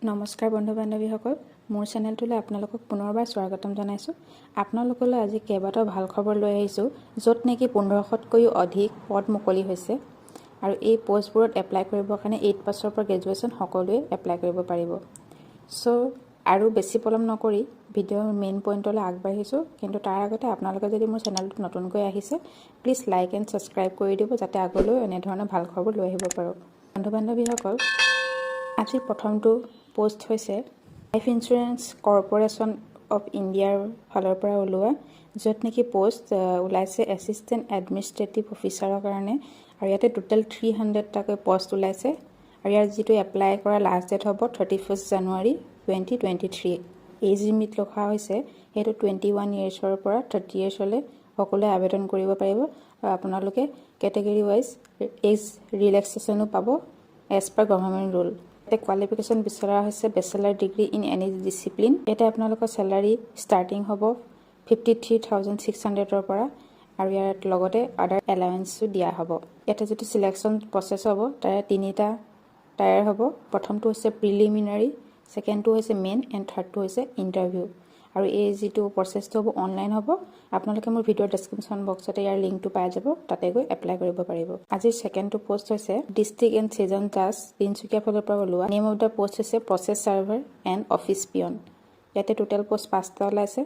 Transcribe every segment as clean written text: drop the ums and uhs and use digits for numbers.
নমস্কাৰ বন্ধু বান্ধৱীসকল, মোৰ চেনেলটোলৈ আপোনালোকক পুনৰবাৰ স্বাগতম জনাইছোঁ। আপোনালোকলৈ আজি কেইবাটাও ভাল খবৰ লৈ আহিছোঁ, য'ত নেকি 1500তকৈও অধিক পদ মুকলি হৈছে আৰু এই পোষ্টবোৰত এপ্লাই কৰিবৰ কাৰণে 8 পাছৰ পৰা গ্ৰেজুৱেশ্যন সকলোৱে এপ্লাই কৰিব পাৰিব। আৰু বেছি পলম নকৰি ভিডিঅ'ৰ মেইন পইণ্টলৈ আগবাঢ়িছোঁ, কিন্তু তাৰ আগতে আপোনালোকে যদি মোৰ চেনেলটোত নতুনকৈ আহিছে প্লিজ লাইক এণ্ড ছাবস্ক্ৰাইব কৰি দিব, যাতে আগলৈ এনেধৰণৰ ভাল খবৰ লৈ আহিব পাৰোঁ। বন্ধু বান্ধৱীসকল, আজি প্ৰথমটো পোষ্ট হৈছে লাইফ ইঞ্চুৰেঞ্চ কৰ্পৰেশ্যন অফ ইণ্ডিয়াৰ ফালৰ পৰা ওলোৱা, য'ত নেকি পোষ্ট ওলাইছে এছিষ্টেণ্ট এডমিনিষ্ট্ৰেটিভ অফিচাৰৰ কাৰণে, আৰু ইয়াতে টোটেল 300টাকৈ পোষ্ট ওলাইছে আৰু ইয়াৰ যিটো এপ্লাই কৰা লাষ্ট ডেট হ'ব 31 জানুৱাৰী 2023। এজ লিমিট ৰখা হৈছে সেইটো 21 ইয়েৰ্ছৰ পৰা 30 ইয়েৰ্ছলৈ সকলোৱে আবেদন কৰিব পাৰিব আৰু আপোনালোকে কেটেগৰী ৱাইজ এজ ৰিলেক্সেশ্যনো পাব এজ পাৰ গভৰ্ণমেণ্ট ৰুল। ইয়াতে কোৱালিফিকেশ্যন বিচৰা হৈছে bachelor degree in any discipline. ইয়াতে আপোনালোকৰ চেলাৰী ষ্টাৰ্টিং হ'ব 53,600ৰ পৰা আৰু ইয়াত লগতে আদাৰ এলাৱেঞ্চো দিয়া হ'ব। ইয়াতে যিটো চিলেকশ্যন প্ৰচেছ হ'ব তাৰে 3টা টায়াৰ হ'ব। প্ৰথমটো হৈছে প্ৰিলিমিনাৰী, ছেকেণ্ডটো হৈছে মেইন এণ্ড থাৰ্ডটো হৈছে ইণ্টাৰভিউ। আৰু এই যিটো প্ৰচেছটো হ'ব অনলাইন হ'ব। আপোনালোকে মোৰ ভিডিঅ'ৰ ডেছক্ৰিপশ্যন বক্সতে ইয়াৰ লিংকটো পাই যাব, তাতে গৈ এপ্লাই কৰিব পাৰিব। আজিৰ ছেকেণ্ডটো পোষ্ট হৈছে ডিষ্ট্ৰিক্ট এণ্ড ছিজন জাজ তিনিচুকীয়া ফালৰ পৰা ওলোৱা। নেম অফ দ্য পোষ্ট হৈছে process server and office peon. ইয়াতে টোটেল পোষ্ট 5টা ওলাইছে,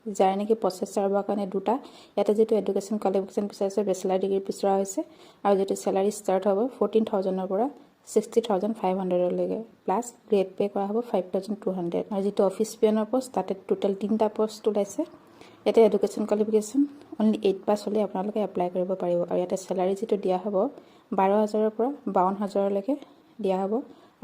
যাৰ নেকি প্ৰচেছ ছাৰ্ভাৰৰ কাৰণে 2টা। ইয়াতে যিটো এডুকেশ্যন কোৱালিফিকেশ্যন বিচাৰিছে বেচেলাৰ ডিগ্ৰী বিচৰা হৈছে আৰু যিটো চেলাৰী ষ্টাৰ্ট হ'ব 14,000ৰ পৰা 60,500লৈকে, প্লাছ গ্ৰেড পে' কৰা হ'ব 5,200। আৰু যিটো অফিচ পিয়নৰ পোষ্ট তাতে টোটেল 3টা পোষ্ট ওলাইছে। ইয়াতে এডুকেশ্যন কোৱালিফিকেশ্যন অনলি 8 পাছ হ'লে আপোনালোকে এপ্লাই কৰিব পাৰিব আৰু ইয়াতে চেলাৰী যিটো দিয়া হ'ব 12,000ৰ পৰা 52,000লৈকে দিয়া হ'ব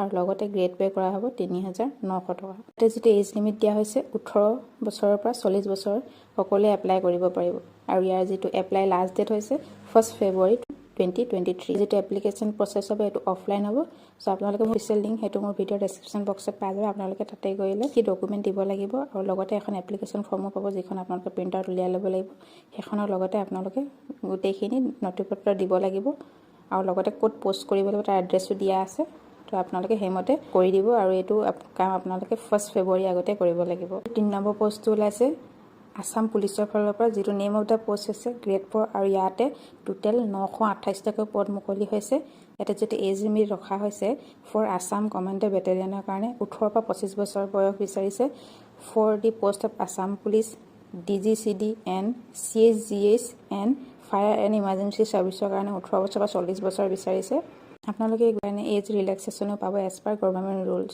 আৰু লগতে গ্ৰেড পে' কৰা হ'ব 3,900 টকা। ইয়াতে যিটো এজ লিমিট দিয়া হৈছে 18 বছৰৰ পৰা 40 বছৰ সকলোৱে এপ্লাই কৰিব পাৰিব আৰু ইয়াৰ যিটো এপ্লাই লাষ্ট ডেট হৈছে 1 ফেব্ৰুৱাৰী 2023। যিটো এপ্লিকেশ্যন প্ৰচেছ হ'ব সেইটো অফলাইন হ'ব। চ' আপোনালোকে মোৰ অফিচিয়েল লিংক সেইটো মোৰ ভিডিঅ'ৰ ডেছক্ৰিপশ্যন বক্সত পাই যাব। আপোনালোকে তাতে গ'লে কি ডকুমেণ্ট দিব লাগিব আৰু লগতে এখন এপ্লিকেশ্যন ফৰ্মো পাব, যিখন আপোনালোকে প্ৰিণ্ট আউট উলিয়াই ল'ব লাগিব। সেইখনৰ লগতে আপোনালোকে গোটেইখিনি নথিপত্ৰ দিব লাগিব আৰু লগতে ক'ত পষ্ট কৰিব লাগিব তাৰ এড্ৰেছো দিয়া আছে। তো আপোনালোকে সেইমতে কৰি দিব আৰু এইটো কাম আপোনালোকে 1 ফেব্ৰুৱাৰী আগতে কৰিব লাগিব। 3 নম্বৰ পোষ্টটো ওলাইছে আছাম পুলিচৰ ফালৰ পৰা, যিটো নেম অফ দ্য পোষ্ট হৈছে গ্ৰেড 4 আৰু ইয়াতে টোটেল 928টাকৈ পদ মুকলি হৈছে। ইয়াতে যিটো এজ লিমিট ৰখা হৈছে ফৰ আছাম কমাণ্ডো বেটেলিয়নৰ কাৰণে 18 পৰা 25 বছৰ বয়স বিচাৰিছে। For the post of Assam police DGCD and CHGH and fire and emergency ছাৰ্ভিচৰ কাৰণে 18 বছৰ পৰা 40 বছৰ বিচাৰিছে। আপোনালোকে কাৰণে এজ ৰিলেক্সেশ্যনো পাব এজ পাৰ গভৰ্ণমেণ্ট ৰুলছ,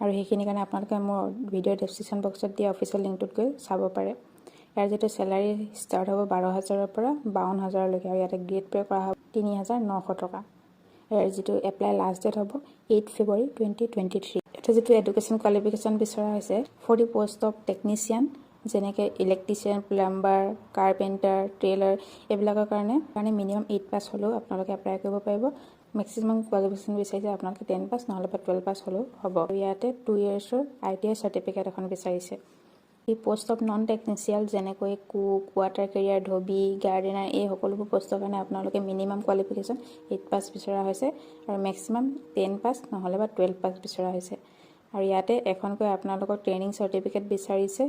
আৰু সেইখিনি কাৰণে আপোনালোকে মোৰ ভিডিঅ'ৰ ডেছক্ৰিপশ্যন বক্সত দিয়া অফিচিয়েল লিংকটোত গৈ চাব পাৰে। ইয়াৰ যিটো চেলাৰী ষ্টাৰ্ট হ'ব 12,000ৰ পৰা 52,000লৈকে আৰু ইয়াতে গ্ৰেড পে' কৰা হ'ব 3,900 টকা। ইয়াৰ যিটো এপ্লাই লাষ্ট ডেট হ'ব 8 ফেব্ৰুৱাৰী 2023। ইয়াতে যিটো এডুকেশ্যন কোৱালিফিকেশ্যন বিচৰা হৈছে for the post of technician, যেনেকৈ ইলেক্ট্ৰিচিয়ান, প্লাম্বাৰ, কাৰ্পেণ্টাৰ, টেইলাৰ এইবিলাকৰ কাৰণে মিনিমাম 8 পাছ হ'লেও আপোনালোকে এপ্লাই কৰিব পাৰিব। মেক্সিমাম কোৱালিফিকেশ্যন বিচাৰিছে আপোনালোকে 10 পাছ নহ'লে বা 12 পাছ হ'লেও হ'ব। ইয়াতে 2 ইয়েৰ্ছৰ ITI চাৰ্টিফিকেট এখন বিচাৰিছে। এই পোষ্ট অফ নন টেকনিচিয়াল যেনেকৈ কুক, ৱাটাৰ কেৰিয়াৰ, ধবি, গাৰ্ডেনাৰ এই সকলোবোৰ পোষ্টৰ কাৰণে আপোনালোকে মিনিমাম কোৱালিফিকেশ্যন 8 পাছ বিচৰা হৈছে আৰু মেক্সিমাম 10 পাছ নহ'লে বা 12 পাছ বিচৰা হৈছে। আৰু ইয়াতে এখনকৈ আপোনালোকৰ ট্ৰেইনিং চাৰ্টিফিকেট বিচাৰিছে,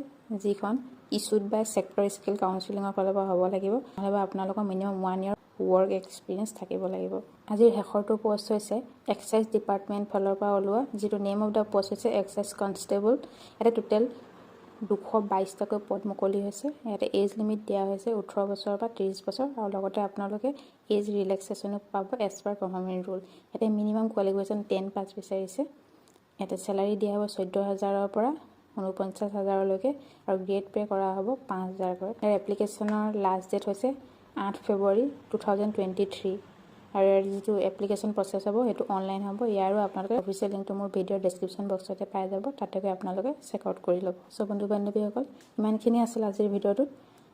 যিখন ইছ্যুড বাই ছেক্টৰ স্কিল কাউন্সিলিঙৰ ফালৰ পৰা হ'ব লাগিব, নহ'লে আপোনালোকৰ মিনিমাম 1 ইয়েৰ ৱৰ্ক এক্সপিৰিয়েঞ্চ থাকিব লাগিব। আজিৰ শেষৰটো পোষ্ট হৈছে এক্সাইজ ডিপাৰ্টমেণ্ট ফালৰ পৰা ওলোৱা, যিটো নেম অফ দ্য পোষ্ট হৈছে এক্সাইজ কনষ্টেবল। ইয়াতে টোটেল 222টাকৈ পদ মুকলি হৈছে। ইয়াতে এজ লিমিট দিয়া হৈছে 18 বছৰৰ পৰা 30 বছৰ আৰু লগতে আপোনালোকে এজ ৰিলেক্সেশ্যনো পাব এজ পাৰ গভৰ্ণমেণ্ট ৰুল। ইয়াতে মিনিমাম কোৱালিফিকেশ্যন 10 পাছ বিচাৰিছে। ইয়াতে চেলাৰী দিয়া হ'ব 14,000ৰ পৰা 49,000লৈকে আৰু গ্ৰেড পে' কৰা হ'ব 5,000কৈ। ইয়াৰ এপ্লিকেশ্যনৰ লাষ্ট ডেট হৈছে 8 ফেব্ৰুৱাৰী 2023 আৰু ইয়াৰ যিটো এপ্লিকেশ্যন প্ৰচেছ হ'ব সেইটো অনলাইন হ'ব। ইয়াৰো আপোনালোকে অফিচিয়েল লিংকটো মোৰ ভিডিঅ'ৰ ডেছক্ৰিপশ্যন বক্সতে পাই যাব, তাতে গৈ আপোনালোকে চেক আউট কৰি ল'ব। চ' বন্ধু বান্ধৱীসকল, ইমানখিনি আছিল আজিৰ ভিডিঅ'টোত।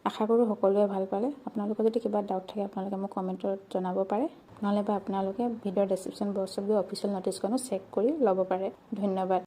আশা কৰোঁ সকলোৱে ভাল পালে। আপোনালোকৰ যদি কিবা ডাউট থাকে আপোনালোকে মোক কমেণ্টত জনাব পাৰে, নহ'লে বা আপোনালোকে ভিডিঅ'ৰ ডেছক্ৰিপশ্যন বক্সত গৈ অফিচিয়েল ন'টিছখনো চেক কৰি ল'ব পাৰে। ধন্যবাদ।